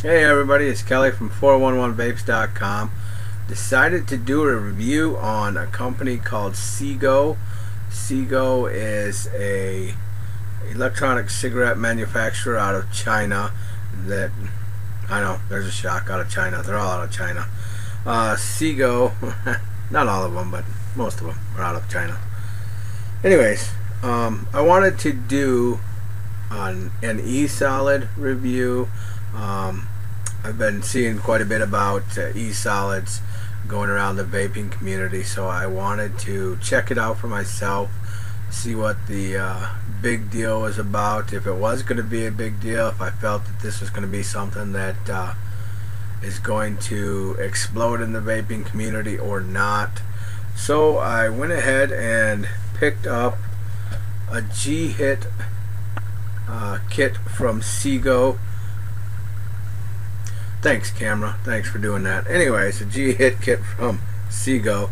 Hey everybody, it's Kelly from 411vapes.com. Decided to do a review on a company called Seego. Seego is a electronic cigarette manufacturer out of China. That, I know, there's a shock, out of China. They're all out of China. Seego, not all of them, but most of them are out of China. Anyways, I wanted to do an e-solid review. I've been seeing quite a bit about e-solids going around the vaping community, so I wanted to check it out for myself, see what the big deal was about, if it was going to be a big deal, if I felt that this was going to be something that is going to explode in the vaping community or not. So I went ahead and picked up a G-hit kit from Seego. Thanks, camera. Thanks for doing that. Anyways, a G-hit kit from Seego.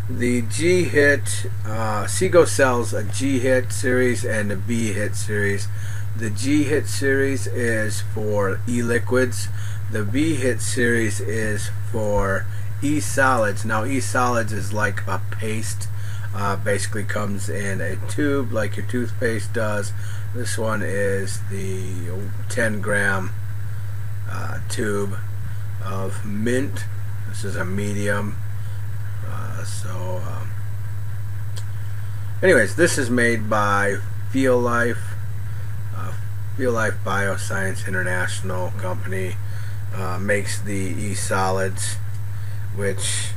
The G-hit, Seego sells a G-hit series and a V-hit series. The G-hit series is for e-liquids. The V-hit series is for e-solids. Now, e-solids is like a paste. Basically comes in a tube like your toothpaste does. This one is the 10-gram tube of mint. This is a medium. Anyways, this is made by Feel Life Bioscience International company. Makes the e-solids, which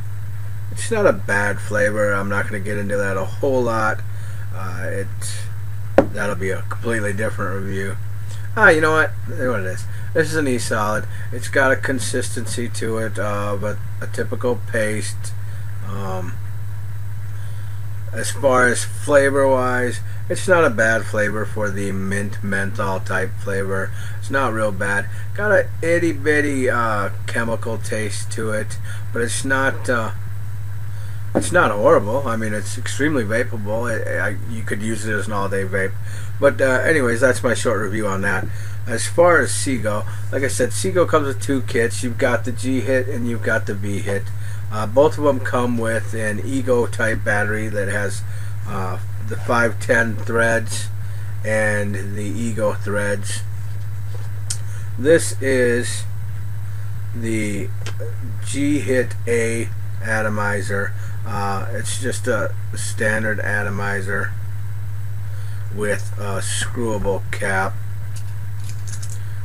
it's not a bad flavor. I'm not going to get into that a whole lot. That'll be a completely different review. You know what? There it is. This is an e-solid. It's got a consistency to it of a typical paste. As far as flavor-wise, it's not a bad flavor for the mint menthol type flavor. It's not real bad. Got a itty bitty chemical taste to it, but it's not horrible. I mean, it's extremely vapeable. You could use it as an all-day vape. But anyways, that's my short review on that. As far as Seego, like I said, Seego comes with two kits. You've got the G-hit and you've got the V-hit. Both of them come with an Ego type battery that has the 510 threads and the Ego threads. This is the G-hit A atomizer. It's just a standard atomizer with a screwable cap.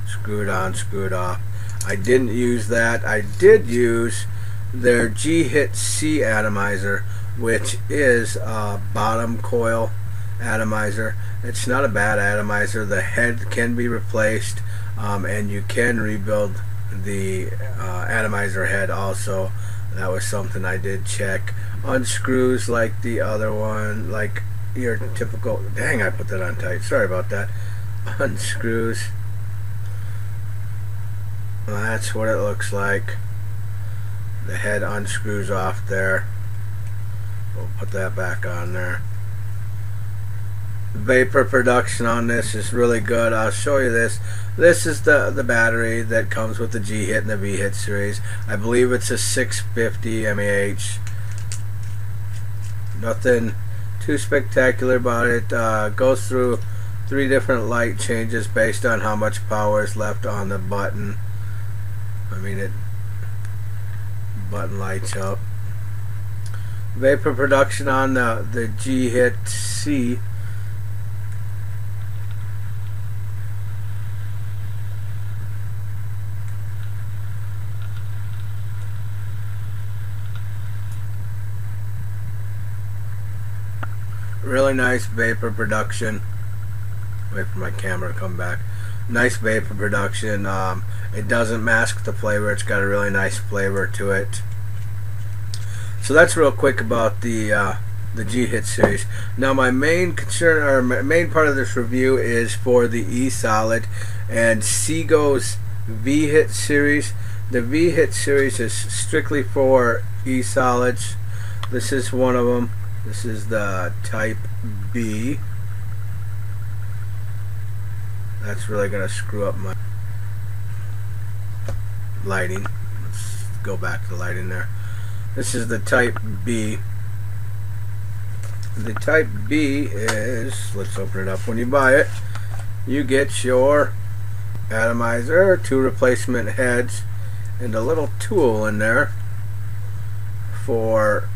Screwed on, screwed off. I didn't use that. I did use their G-hit C atomizer, which is a bottom coil atomizer. It's not a bad atomizer. The head can be replaced, and you can rebuild the atomizer head also. That was something I did check. Unscrews like the other one, like your typical, dang, I put that on tight, sorry about that. Unscrews. Well, that's what it looks like. The head unscrews off there. We'll put that back on there. Vapor production on this is really good. I'll show you this. This is the battery that comes with the G-hit and the V-hit series. I believe it's a 650 mAh. Nothing too spectacular about it. Goes through 3 different light changes based on how much power is left on the button. I mean, it button lights up. Vapor production on the G-hit C. Really nice vapor production. Wait for my camera to come back. Nice vapor production. It doesn't mask the flavor. It's got a really nice flavor to it. So that's real quick about the G-hit series. Now my main concern, or main part of this review, is for the e-solid and Seego's V-hit series. The V-hit series is strictly for e-solids. This is one of them. This is the type B. That's really going to screw up my... lighting. Let's go back to the lighting there. This is the Type B. The Type B is, let's open it up. When you buy it, you get your atomizer, 2 replacement heads, and a little tool in there for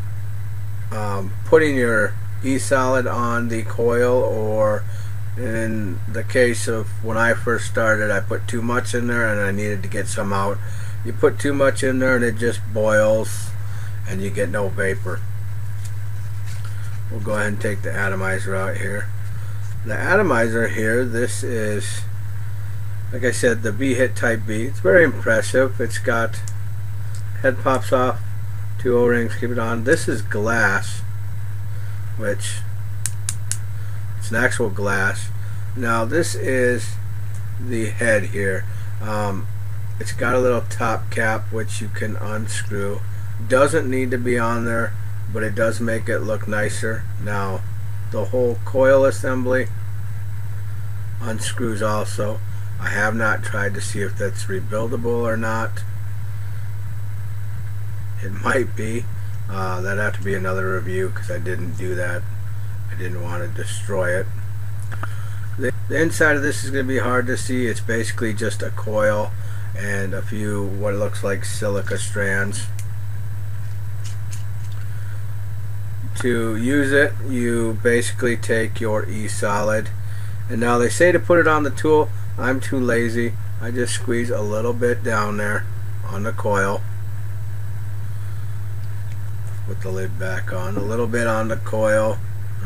putting your e-solid on the coil, or in the case of when I first started, I put too much in there and I needed to get some out. You put too much in there and it just boils and you get no vapor. We'll go ahead and take the atomizer out here. The atomizer here, this is, like I said, the V-hit Type B. It's very impressive. It's got head pops off, 2 O-rings, keep it on. This is glass, which it's an actual glass. Now this is the head here. It's got a little top cap which you can unscrew. Doesn't need to be on there, but it does make it look nicer. Now the whole coil assembly unscrews also. I have not tried to see if that's rebuildable or not. It might be. That'd have to be another review because I didn't do that. I didn't want to destroy it. The inside of this is going to be hard to see. It's basically just a coil and a few what looks like silica strands. To use it, you basically take your e-solid, and now they say to put it on the tool. I'm too lazy. I just squeeze a little bit down there on the coil. Put the lid back on. A little bit on the coil.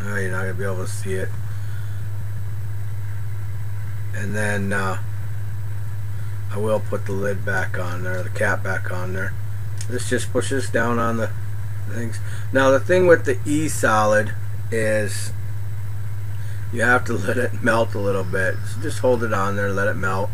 You're not going to be able to see it. And then I will put the lid back on there, the cap back on there. This just pushes down on the things. Now the thing with the e-solid is you have to let it melt a little bit. So just hold it on there, let it melt.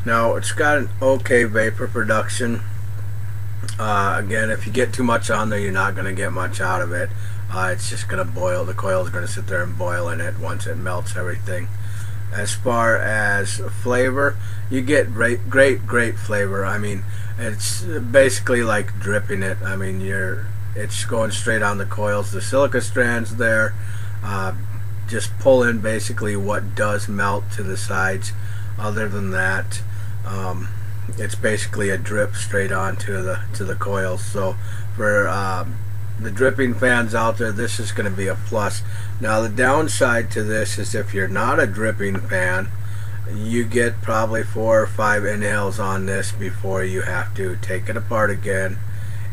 Now it's got an okay vapor production. Again, if you get too much on there, you're not going to get much out of it. It's just going to boil. The coil is going to sit there and boil in it once it melts everything. As far as flavor, you get great flavor. I mean, it's basically like dripping it. I mean, it's going straight on the coils. The silica strands there just pull in basically what does melt to the sides. Other than that, it's basically a drip straight onto the coils. So for the dripping fans out there, this is going to be a plus. Now the downside to this is if you're not a dripping fan, you get probably 4 or 5 inhales on this before you have to take it apart again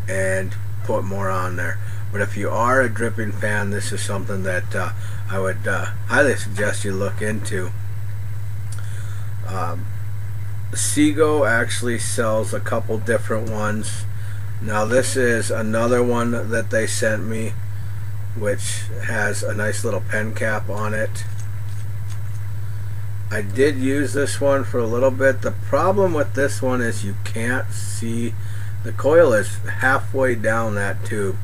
and put more on there. But if you are a dripping fan, this is something that I would highly suggest you look into. Seego actually sells a couple different ones. Now this is another one that they sent me, which has a nice little pen cap on it. I did use this one for a little bit. The problem with this one is you can't see. The coil is halfway down that tube,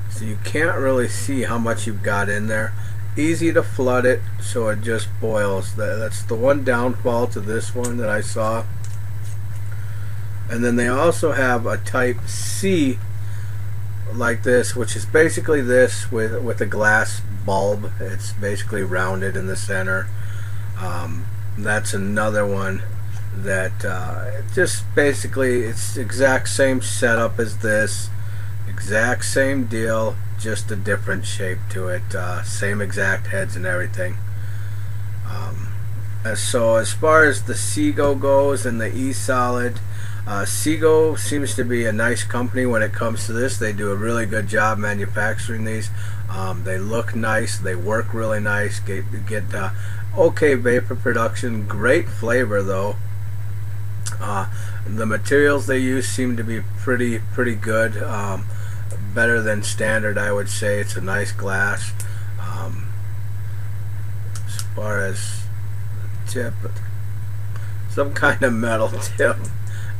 so you can't really see how much you've got in there. Easy to flood it so it just boils. That's the one downfall to this one that I saw. And then they also have a Type C like this, which is basically this with a glass bulb. It's basically rounded in the center. That's another one that just basically it's the exact same setup as this, exact same deal, just a different shape to it, same exact heads and everything. So as far as the Seego goes and the e-solid, Seego seems to be a nice company when it comes to this. They do a really good job manufacturing these. They look nice. They work really nice. Get okay vapor production. Great flavor though. The materials they use seem to be pretty good. Better than standard, I would say. It's a nice glass. As far as the tip, some kind of metal tip.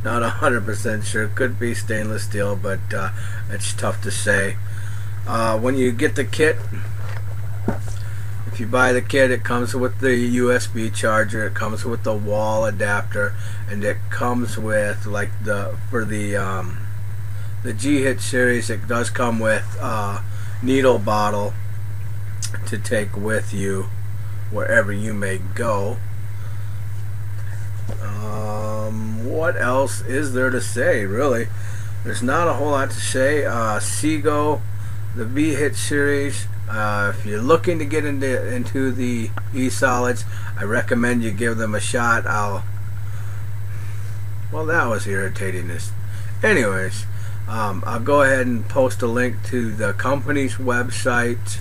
Not 100% sure. Could be stainless steel, but it's tough to say. When you get the kit, if you buy the kit, it comes with the USB charger, it comes with the wall adapter, and it comes with, like, for the G-hit series, it does come with a needle bottle to take with you wherever you may go. What else is there to say, really? There's not a whole lot to say. Seego, the V-hit series, if you're looking to get into the e-solids, I recommend you give them a shot. Well, that was irritating. Anyways, I'll go ahead and post a link to the company's website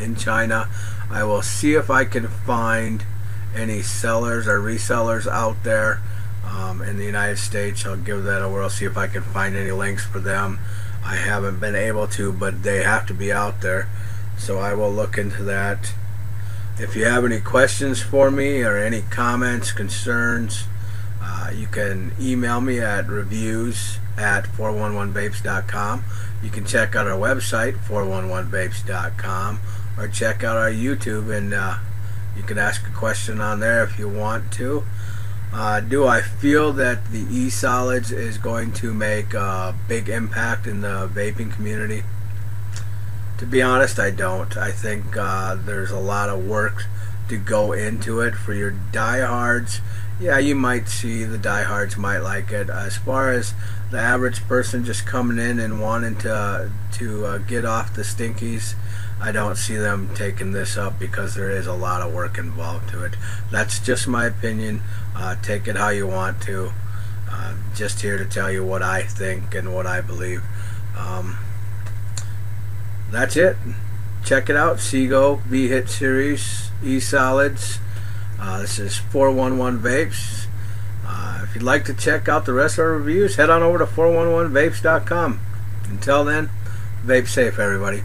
in China. I will see if I can find any sellers or resellers out there in the United States. I'll give that a whirl, see if I can find any links for them. I haven't been able to, but they have to be out there, so I will look into that. If you have any questions for me or any comments, concerns, you can email me at reviews@411vapes.com. You can check out our website, 411vapes.com, or check out our YouTube, and you can ask a question on there if you want to. Do I feel that the e-solids is going to make a big impact in the vaping community? To be honest, I don't. I think there's a lot of work to go into it. For your diehards, yeah, you might see the diehards might like it. As far as the average person just coming in and wanting to get off the stinkies, I don't see them taking this up because there is a lot of work involved to it. That's just my opinion. Take it how you want to. Just here to tell you what I think and what I believe. That's it. Check it out. Seego V-hit series e-solids. This is 411 Vapes. If you'd like to check out the rest of our reviews, head on over to 411vapes.com. Until then, vape safe, everybody.